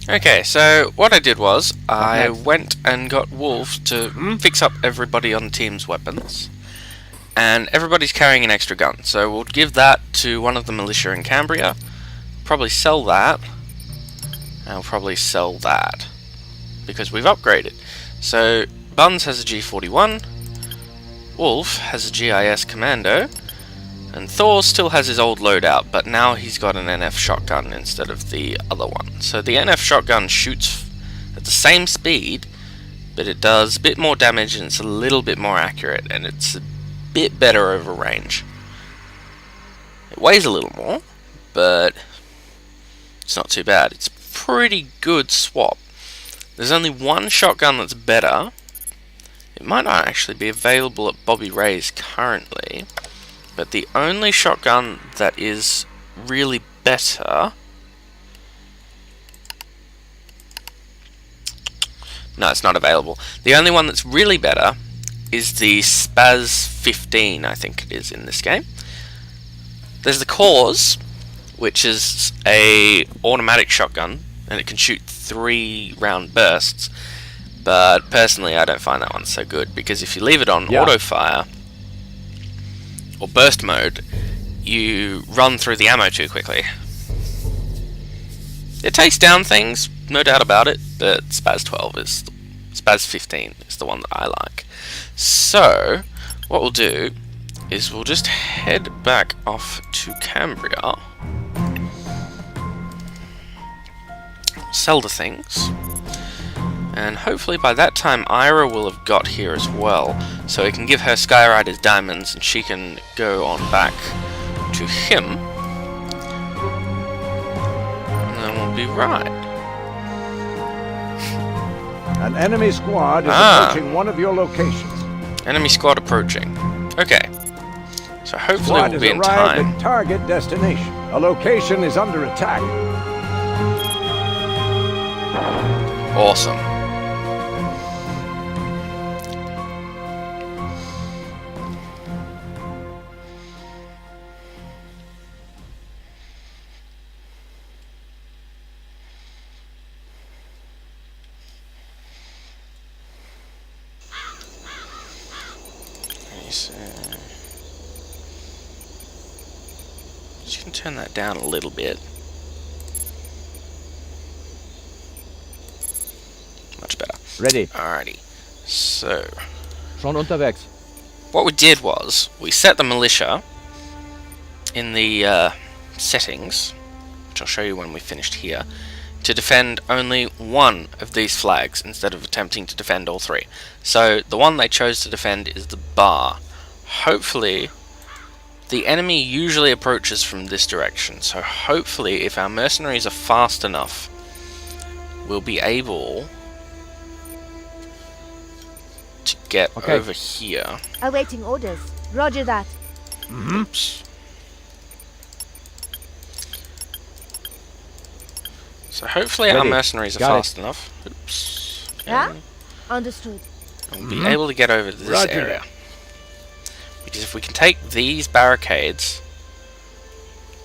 Okay, so what I did was I went and got Wolf to fix up everybody on the team's weapons, and everybody's carrying an extra gun, so we'll give that to one of the militia in Cambria, probably sell that, and I'll probably sell that, because we've upgraded. So Buns has a G41, Wolf has a GIS Commando, and Thor still has his old loadout, but now he's got an NF shotgun instead of the other one. So the NF shotgun shoots at the same speed, but it does a bit more damage and it's a little bit more accurate, and it's a bit better over range. It weighs a little more, but it's not too bad. It's a pretty good swap. There's only one shotgun that's better. It might not actually be available at Bobby Ray's currently, but the only shotgun that is really better... No, it's not available. The only one that's really better is the Spaz 15, I think it is in this game. There's the Cause, which is a automatic shotgun, and it can shoot 3-round bursts. But personally, I don't find that one so good, because if you leave it on auto fire or burst mode, you run through the ammo too quickly. It takes down things, no doubt about it, but Spaz 15 is the one that I like. So, what we'll do is we'll just head back off to Cambria, sell the things, and hopefully by that time Ira will have got here as well, so he can give her Skyrider's diamonds and she can go on back to him, and then we'll be right. An enemy squad is approaching one of your locations. Enemy squad approaching. Okay. So hopefully Squad we'll be in has arrived time. at target destination. A location is under attack. Awesome. Just gonna turn that down a little bit. Much better. Ready. Alrighty. So, Schon unterwegs. what we did was we set the militia in the settings, which I'll show you when we finished here, to defend only one of these flags instead of attempting to defend all three. So the one they chose to defend is the bar. Hopefully, the enemy usually approaches from this direction, so hopefully if our mercenaries are fast enough, we'll be able to get over here. Awaiting orders. Roger that. Oops. So hopefully our mercenaries are fast enough. Oops. Yeah? Understood. And we'll be able to get over to this area. Because if we can take these barricades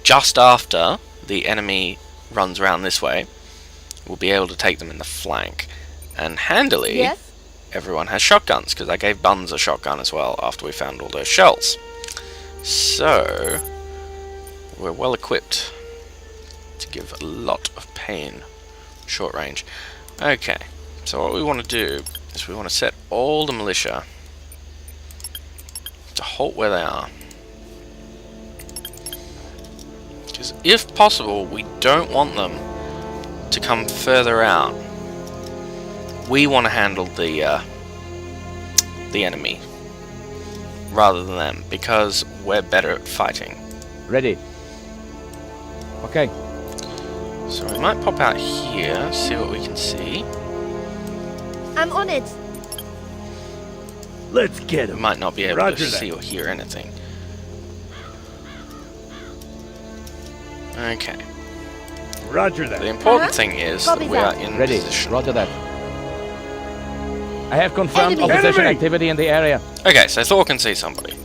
just after the enemy runs around this way, we'll be able to take them in the flank. And handily, everyone has shotguns, because I gave Buns a shotgun as well after we found all those shells. So, we're well equipped to give a lot of pain short range. Okay, so what we want to do is we want to set all the militia to halt where they are, because if possible we don't want them to come further out. We want to handle the enemy rather than them, because we're better at fighting. Ready. Okay. So we might pop out here, see what we can see. I'm on it. Let's get We him. might not be able Roger to that. see or hear anything. Okay. Roger that. The important thing is that Copy we are that. in Ready. position. Roger that. I have confirmed Enemy. opposition Enemy. activity in the area. Okay, so Thor can see somebody.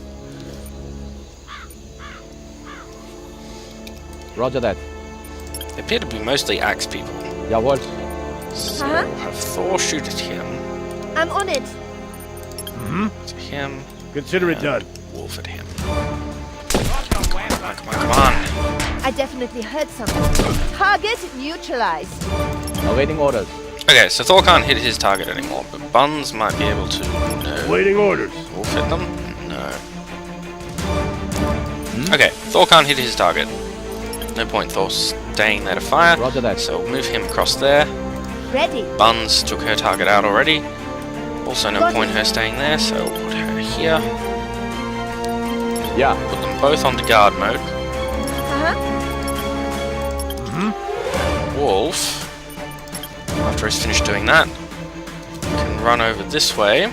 Roger that. They appear to be mostly axe people. Jawohl. So we'll have Thor shoot at him. I'm on it. To him. Consider it done. Wolf at him. Come on. I definitely heard something. Target neutralized. Awaiting orders. Okay, so Thor can't hit his target anymore, but Buns might be able to. No. Waiting orders. Wolf hit them? No. Okay, Thor can't hit his target. No point Thor staying there to fire. Roger that. So we'll move him across there. Ready. Buns took her target out already. Also no Got point it. her staying there, so we'll put her here. Yeah. Put them both onto guard mode. Wolf, after he's finished doing that, can run over this way.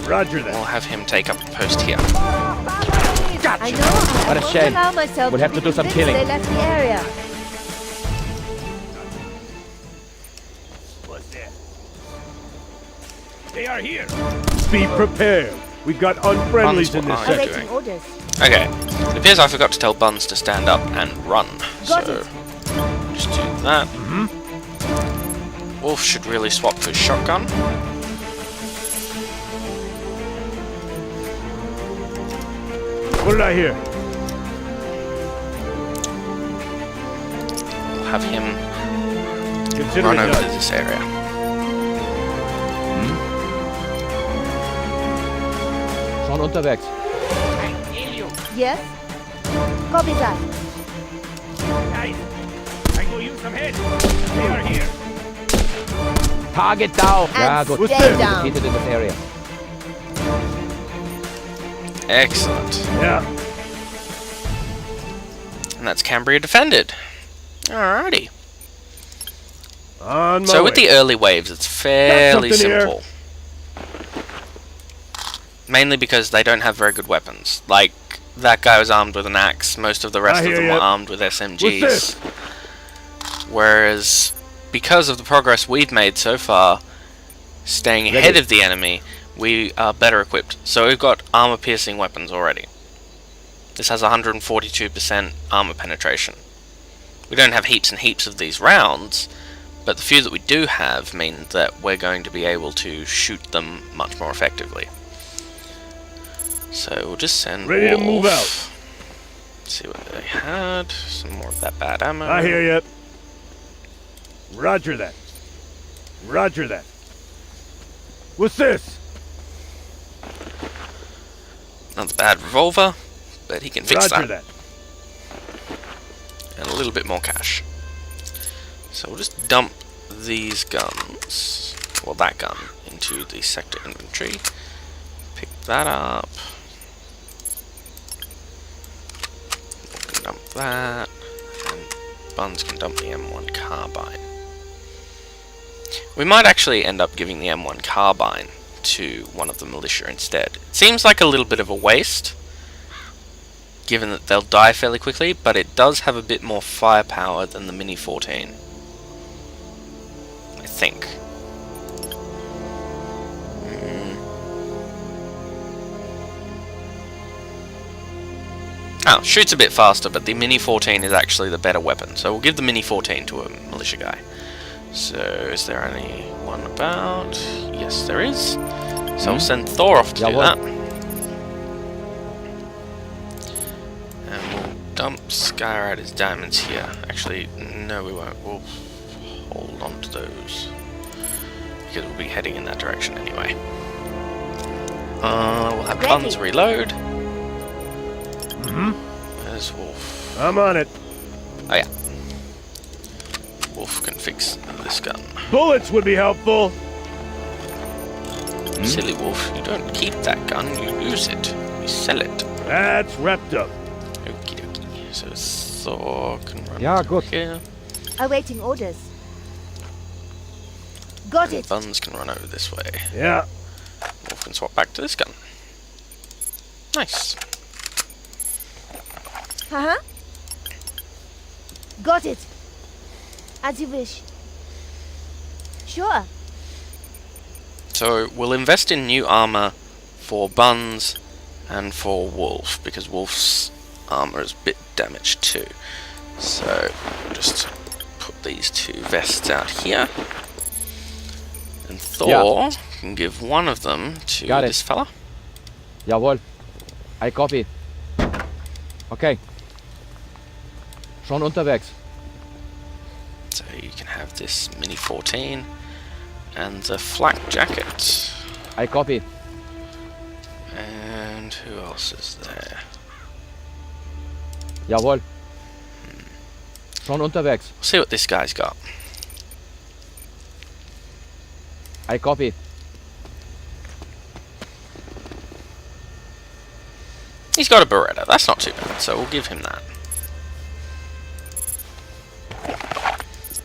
Roger We'll that. have him take up a post here. I know. I What a won't shame. allow myself We'll have to be do some convinced killing. They left the area. What's that? They are here. Be prepared. We've got unfriendlies Buns, in what this are you sector. Awaiting orders. Okay, it appears I forgot to tell Buns to stand up and run. Got So, it. just do that. Wolf should really swap to his shotgun. What did I hear? We'll have him Consider run it over to done. this area. Schon unterwegs. Yes? Copy that. Guys, I go use some heads. They are here. Target down. Ja, And gut. What's stay this? down. Defeated in this area. Excellent. Yeah. And that's Cambria defended. Alrighty. On my So way. with the early waves, it's fairly something here. simple. Mainly because they don't have very good weapons. Like, that guy was armed with an axe, most of the rest I of hear them ya. were armed with What's SMGs. this? Whereas, because of the progress we've made so far, staying ahead Ready. of the enemy, we are better equipped. So we've got armor-piercing weapons already. This has 142% armor penetration. We don't have heaps and heaps of these rounds, but the few that we do have mean that we're going to be able to shoot them much more effectively. So we'll just send Ready to Wolf. move out. See what they had. Some more of that bad ammo. I hear you. Roger that. Roger that. What's this? Another bad revolver, but he can fix Roger that. that. And a little bit more cash. So we'll just dump these guns, well that gun, into the sector inventory. Pick that up. We can dump that. And Buns can dump the M1 carbine. We might actually end up giving the M1 carbine to one of the militia instead. It seems like a little bit of a waste, given that they'll die fairly quickly, but it does have a bit more firepower than the Mini 14. I think. Oh, shoots a bit faster, but the Mini 14 is actually the better weapon, so we'll give the Mini 14 to a militia guy. So, is there anyone about? Yes, there is. So we'll send Thor off to do Jawohl. that. And we'll dump Skyrider's diamonds here. Actually, no we won't. We'll hold on to those. Because we'll be heading in that direction anyway. We'll have Ready. Buns reload. Mm-hmm. There's Wolf. I'm on it. Oh yeah. Wolf can fix this gun. Bullets would be helpful. Silly Wolf, you don't keep that gun, you use it. You sell it. That's wrapped up. Okie dokie. So Thor can run Ja, through gut. here. Awaiting orders. Got it. Buns can run over this way. Yeah. Wolf can swap back to this gun. Nice. Uh-huh. Got it. As you wish. Sure. So we'll invest in new armor for Buns and for Wolf, because Wolf's armor is a bit damaged too. So just these 2 vests out here. And Thor can give one of them to this fella. Jawohl. I copy. Okay. Schon unterwegs. So you can have this Mini 14 and the flak jacket. I copy. And who else is there? Jawohl. Schon unterwegs. We'll see what this guy's got. I copy. He's got a Beretta. That's not too bad, so we'll give him that.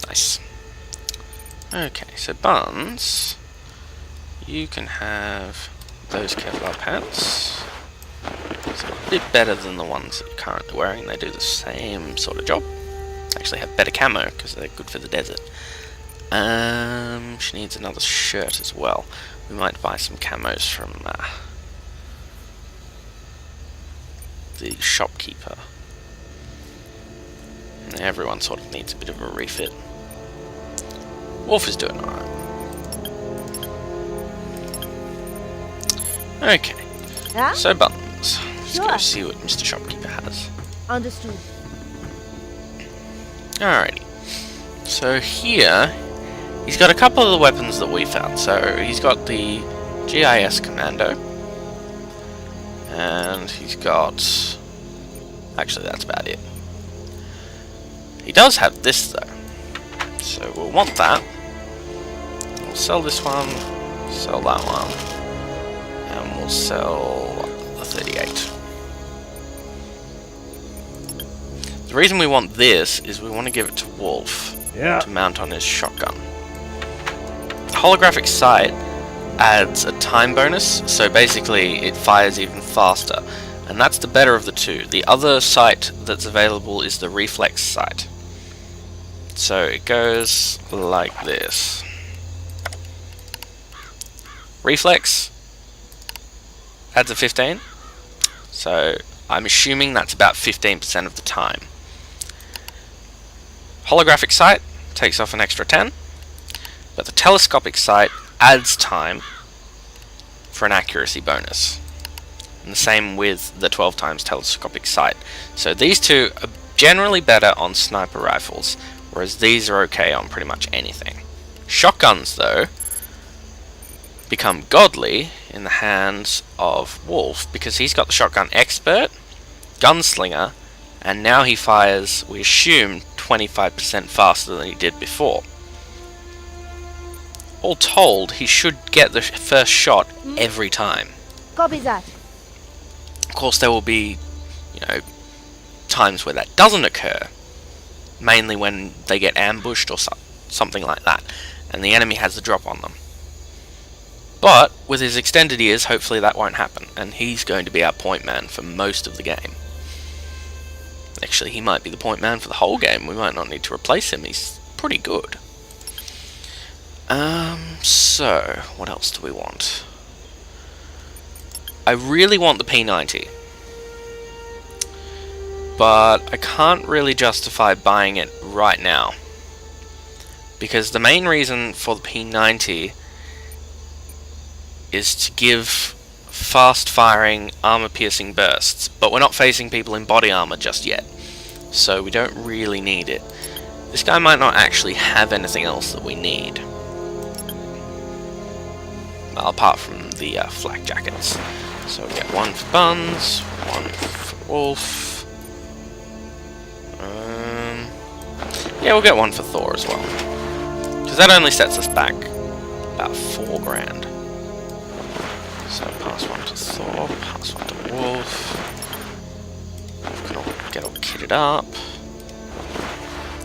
Nice. Okay, so Buns, you can have those Kevlar pants. It's a bit better than the ones that you're currently wearing. They do the same sort of job. Actually have better camo because they're good for the desert. She needs another shirt as well. We might buy some camos from the shopkeeper. Everyone sort of needs a bit of a refit. Wolf is doing alright. Okay. Huh? So Buttons. Let's go Sure. see what Mr. Shopkeeper has. Understood. Alrighty. So here, he's got a couple of the weapons that we found. So he's got the GIS Commando. And he's got... Actually, that's about it. He does have this, though. So we'll want that. We'll sell this one, sell that one, and we'll sell the 38. The reason we want this is we want to give it to Wolf to mount on his shotgun. The holographic sight adds a time bonus, so basically it fires even faster, and that's the better of the two. The other sight that's available is the reflex sight. So it goes like this. Reflex adds a 15, so I'm assuming that's about 15% of the time. Holographic sight takes off an extra 10, but the telescopic sight adds time for an accuracy bonus. And the same with the 12 times telescopic sight. So these two are generally better on sniper rifles, whereas these are okay on pretty much anything. Shotguns, though, become godly in the hands of Wolf, because he's got the Shotgun Expert, Gunslinger, and now he fires, we assume, 25% faster than he did before. All told, he should get the first shot every time. Copy that. Of course, there will be, times where that doesn't occur, mainly when they get ambushed or something like that, and the enemy has the drop on them. But with his extended ears, hopefully that won't happen, and he's going to be our point man for most of the game. Actually, he might be the point man for the whole game. We might not need to replace him. He's pretty good. So what else do we want? I really want the P90, but I can't really justify buying it right now, because the main reason for the P90 is to give fast-firing, armor-piercing bursts, but we're not facing people in body armor just yet, so we don't really need it. This guy might not actually have anything else that we need, well, apart from the flak jackets. So we get one for Buns, one for Wolf. Yeah, we'll get one for Thor as well, because that only sets us back about 4 grand. So pass one to Thor, pass one to Wolf. Wolf can all get all kitted up.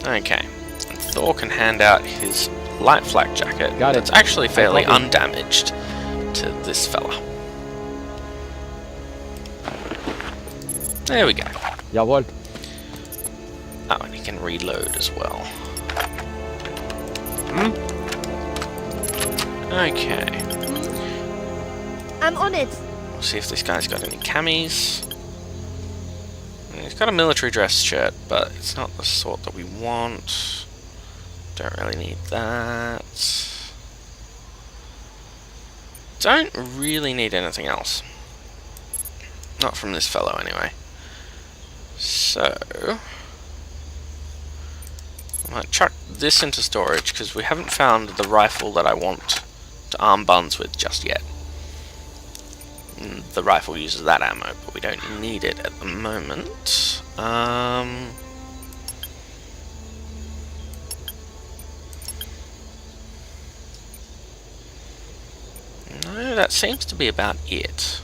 Okay, and Thor can hand out his light flak jacket. Got it. It's actually fairly undamaged to this fella. There we go. Jawohl. Oh, and he can reload as well. Okay. I'm on it. We'll see if this guy's got any camis. He's got a military dress shirt, but it's not the sort that we want. Don't really need that. Don't really need anything else. Not from this fellow, anyway. So, I might chuck this into storage, because we haven't found the rifle that I want to arm Buns with just yet. The rifle uses that ammo, but we don't need it at the moment. No, that seems to be about it.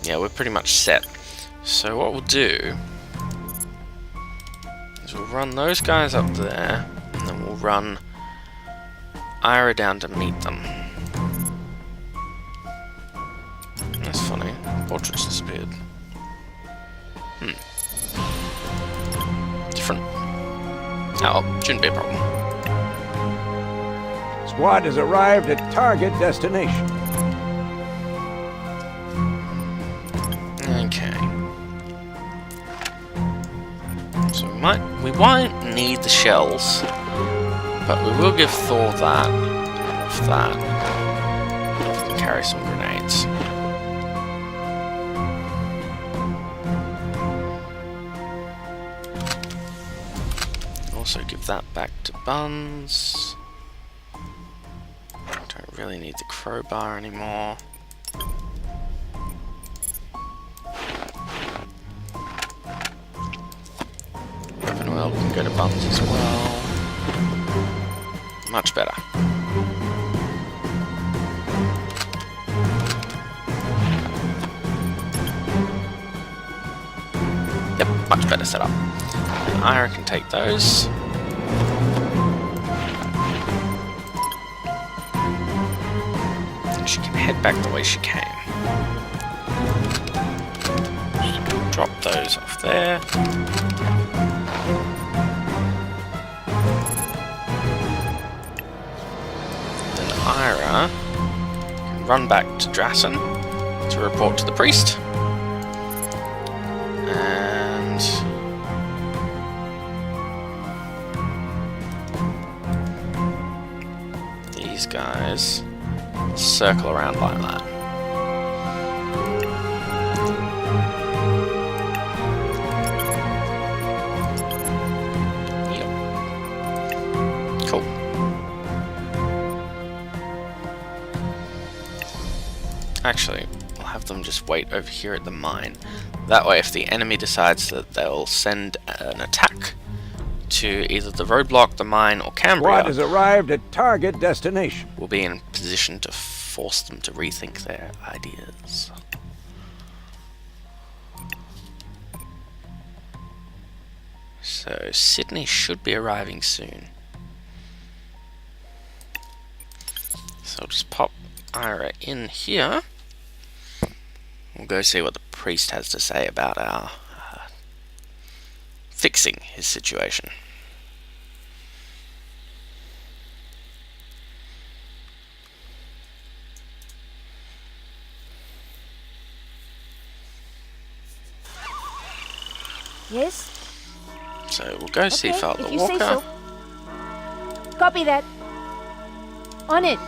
Yeah, we're pretty much set. So what we'll do is we'll run those guys up there, and then we'll run Ira down to meet them. That's funny. Portrait's disappeared. Different. Oh, shouldn't be a problem. Squad has arrived at target destination. Okay. So we won't need the shells, but we will give Thor that. If that, we can carry some grenades. Also give that back to Buns. Don't really need the crowbar anymore. Weapon oil can go to Buns as well. Much better. Yep, much better setup. And Ira can take those. And she can head back the way she came. Just drop those off there. Ira can run back to Drassen to report to the priest. And these guys circle around like that. Yep. Cool. Actually, I'll have them just wait over here at the mine. That way, if the enemy decides that they'll send an attack to either the roadblock, the mine, or Cambria, Squad has arrived at target destination. we'll be in position to force them to rethink their ideas. So, Sidney should be arriving soon. So I'll just pop Ira in here. We'll go see what the priest has to say about our fixing his situation. Yes? So we'll go see Father if you Walker. say so. Copy that. On it.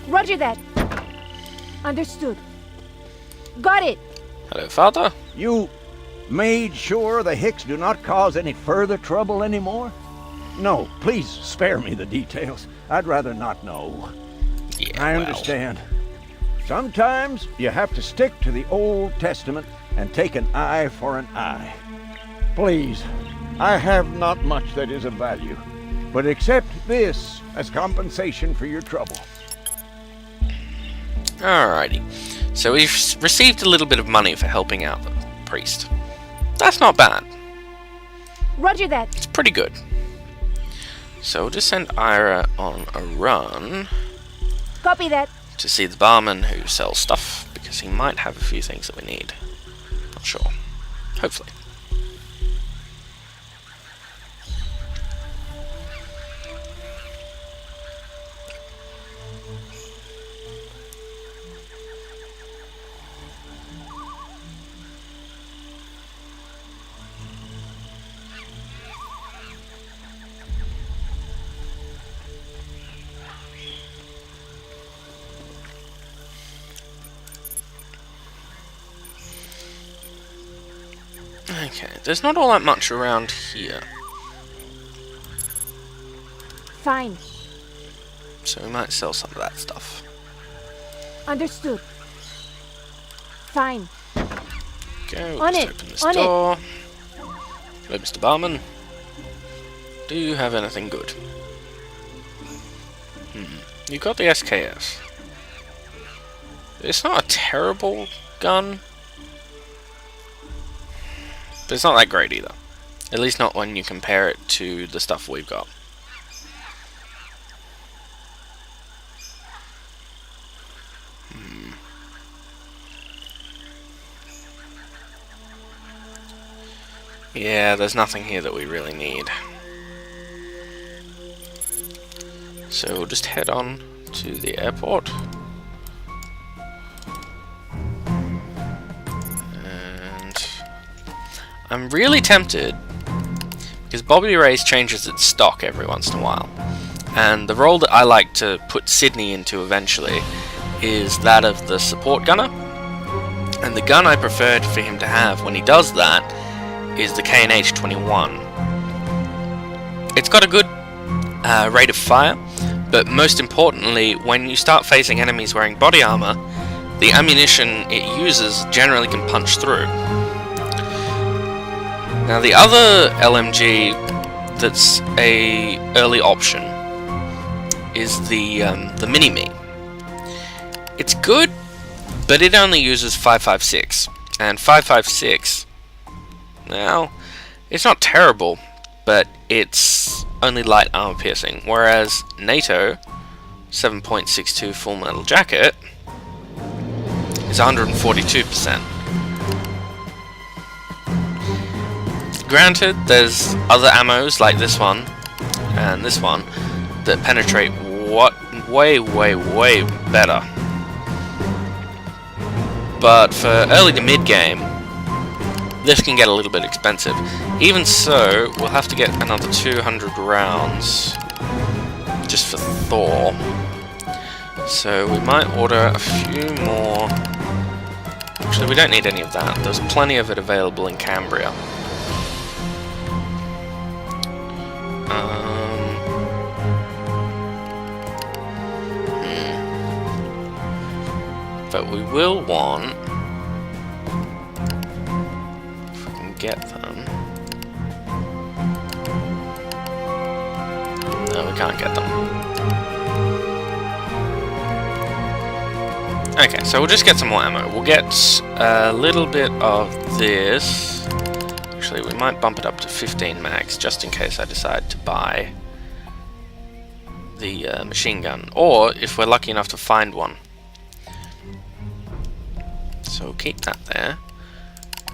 Roger that. Understood. Got it. Hello, Father. You made sure the Hicks do not cause any further trouble anymore? No, please spare me the details. I'd rather not know. Yeah, I well, understand. Sometimes you have to stick to the Old Testament and take an eye for an eye. Please, I have not much that is of value, but accept this as compensation for your trouble. Alrighty. So we've received a little bit of money for helping out the priest. That's not bad. Roger that. It's pretty good. So we'll just send Ira on a run Copy that. to see the barman who sells stuff, because he might have a few things that we need. Not sure. Hopefully. Okay, there's not all that much around here, Fine. so we might sell some of that stuff. Understood. Fine. Okay, we'll On just it, open this on it. door. Hello, Mr. Barman. Do you have anything good? You got the SKS. It's not a terrible gun, but it's not that great either. At least not when you compare it to the stuff we've got. Yeah, there's nothing here that we really need. So we'll just head on to the airport. And I'm really tempted, because Bobby Ray's changes its stock every once in a while. And the role that I like to put Sidney into eventually is that of the support gunner. And the gun I preferred for him to have when he does that is the K&H 21. It's got a good rate of fire, but most importantly, when you start facing enemies wearing body armor, the ammunition it uses generally can punch through. Now the other LMG that's a early option is the Mini-Me. It's good, but it only uses 5.56, and 5.56, now, it's not terrible, but it's only light armor piercing, whereas NATO 7.62 full metal jacket is 142%. Granted, there's other ammos like this one and this one that penetrate way better. But for early to mid game, this can get a little bit expensive. Even so, we'll have to get another 200 rounds just for Thor. So we might order a few more. Actually, we don't need any of that. There's plenty of it available in Cambria. But we will want, if we can get them. No, we can't get them. Okay, so we'll just get some more ammo. We'll get a little bit of this. Actually, we might bump it up to 15 mags, just in case I decide to buy the machine gun, or if we're lucky enough to find one. So we'll keep that there,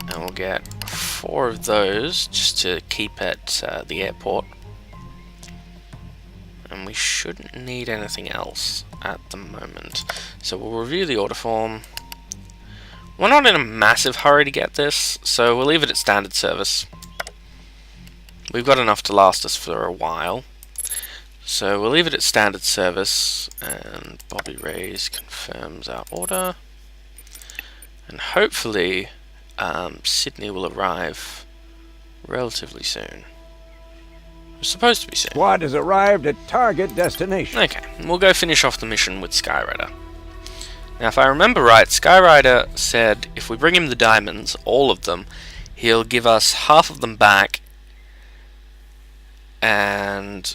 and we'll get 4 of those just to keep at the airport. And we shouldn't need anything else at the moment. So we'll review the order form. We're not in a massive hurry to get this, so we'll leave it at standard service. We've got enough to last us for a while. So we'll leave it at standard service, and Bobby Rays confirms our order. And hopefully Sidney will arrive relatively soon. It's supposed to be soon. Squad has arrived at target destination. Okay, we'll go finish off the mission with Skyrider. Now, if I remember right, Skyrider said if we bring him the diamonds, all of them, he'll give us half of them back. And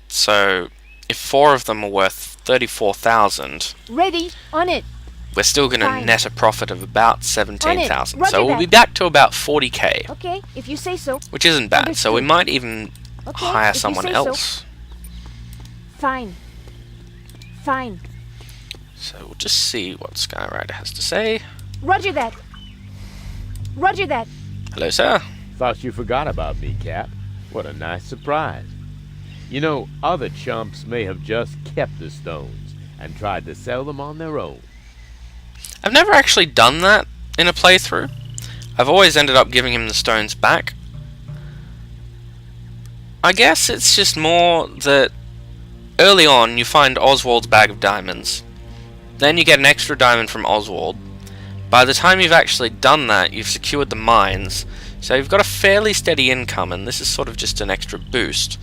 so, if 4 of them are worth 34,000, Ready, on it. we're still going to Fine. net a profit of about 17,000. Roger So we'll that. be back to about 40k, Okay, if you say so. which isn't bad. So we Understood. might even Okay, hire if you someone say so. else Fine. Fine. So we'll just see what Skyrider has to say. Roger that. Roger that. Hello, sir. Thought you forgot about me, Cap. What a nice surprise. You know, other chumps may have just kept the stones and tried to sell them on their own. I've never actually done that in a playthrough. I've always ended up giving him the stones back. I guess it's just more that early on you find Oswald's bag of diamonds. Then you get an extra diamond from Oswald. By the time you've actually done that, you've secured the mines. So you've got a fairly steady income, and this is sort of just an extra boost.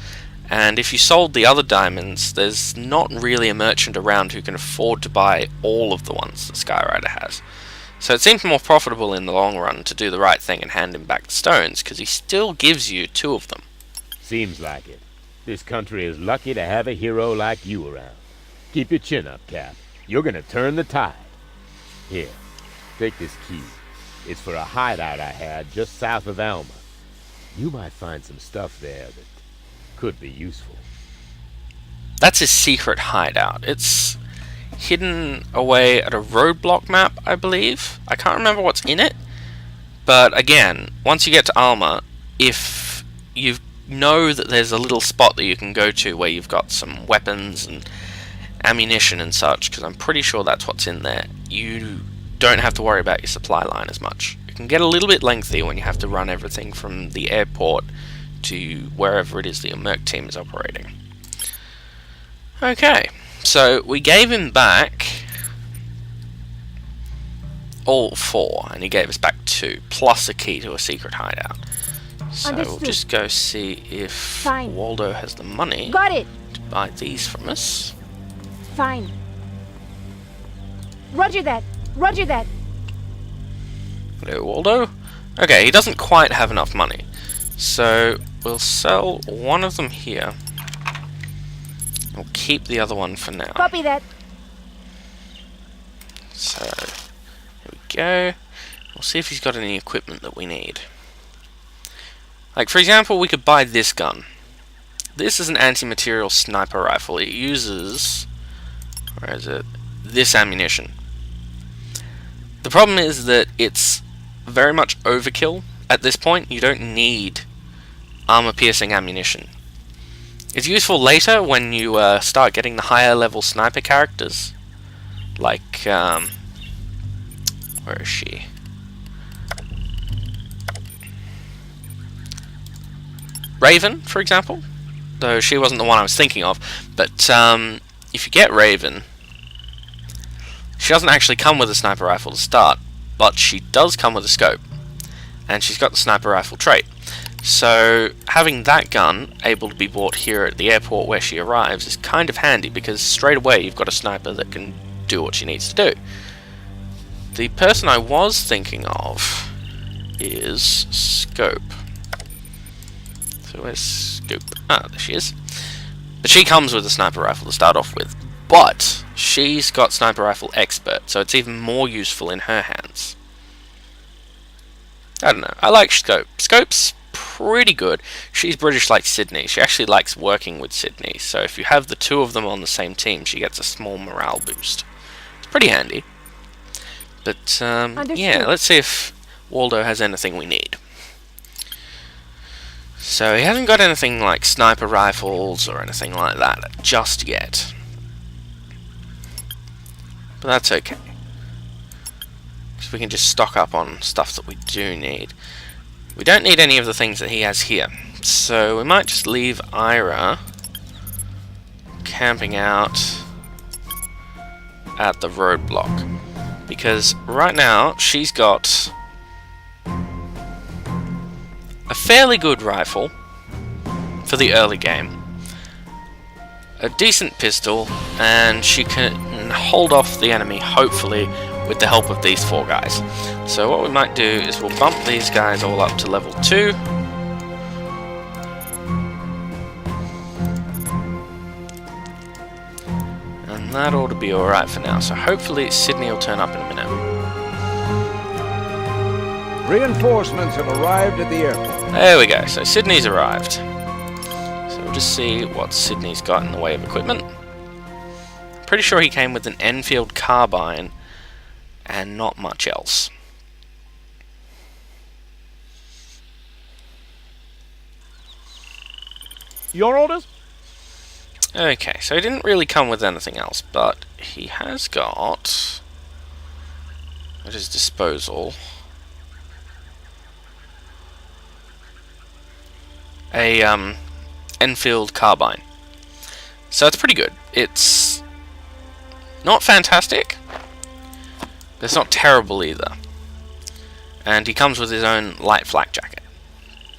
And if you sold the other diamonds, there's not really a merchant around who can afford to buy all of the ones that Skyrider has. So it seems more profitable in the long run to do the right thing and hand him back the stones, because he still gives you 2 of them. Seems like it. This country is lucky to have a hero like you around. Keep your chin up, Cap. You're gonna turn the tide. Here, take this key. It's for a hideout I had just south of Alma. You might find some stuff there that could be useful. That's his secret hideout. It's hidden away at a roadblock map, I believe. I can't remember what's in it. But again, once you get to Alma, if you know that there's a little spot that you can go to where you've got some weapons and ammunition and such, because I'm pretty sure that's what's in there, you don't have to worry about your supply line as much. It can get a little bit lengthy when you have to run everything from the airport to wherever it is that your merc team is operating. Okay, so we gave him back all 4, and he gave us back 2, plus a key to a secret hideout. So we'll just go see if Waldo has the money to buy these from us. Fine. Roger that. Roger that. Hello, Waldo. Okay, he doesn't quite have enough money. So we'll sell one of them here. We'll keep the other one for now. Copy that. So, here we go. We'll see if he's got any equipment that we need. Like, for example, we could buy this gun. This is an anti-material sniper rifle. It uses... where is it? This ammunition. The problem is that it's very much overkill at this point. You don't need armor-piercing ammunition. It's useful later when you start getting the higher level sniper characters. Like, where is she? Raven, for example. Though she wasn't the one I was thinking of. But if you get Raven, she doesn't actually come with a sniper rifle to start, but she does come with a scope. And she's got the sniper rifle trait. So having that gun able to be bought here at the airport where she arrives is kind of handy, because straight away you've got a sniper that can do what she needs to do. The person I was thinking of is Scope. So where's Scope? Ah, there she is. But she comes with a sniper rifle to start off with. But she's got sniper rifle expert, so it's even more useful in her hands. I don't know. I like Scope. Scope's pretty good. She's British like Sidney. She actually likes working with Sidney. So if you have the 2 of them on the same team, she gets a small morale boost. It's pretty handy. But yeah, let's see if Waldo has anything we need. So he hasn't got anything like sniper rifles or anything like that just yet. But that's okay. Because we can just stock up on stuff that we do need. We don't need any of the things that he has here. So we might just leave Ira camping out at the roadblock. Because right now she's got a fairly good rifle for the early game, a decent pistol, and she can hold off the enemy, hopefully, with the help of these 4 guys. So what we might do is we'll bump these guys all up to level 2. And that ought to be alright for now. So hopefully Sidney will turn up in a minute. Reinforcements have arrived at the airport. There we go. So Sidney's arrived. So we'll just see what Sidney's got in the way of equipment. Pretty sure he came with an Enfield carbine and not much else. Your orders? Okay, so he didn't really come with anything else, but he has got at his disposal a Enfield carbine. So it's pretty good. It's not fantastic, but it's not terrible either. And he comes with his own light flak jacket.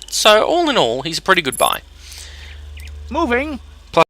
So all in all, he's a pretty good buy. Moving.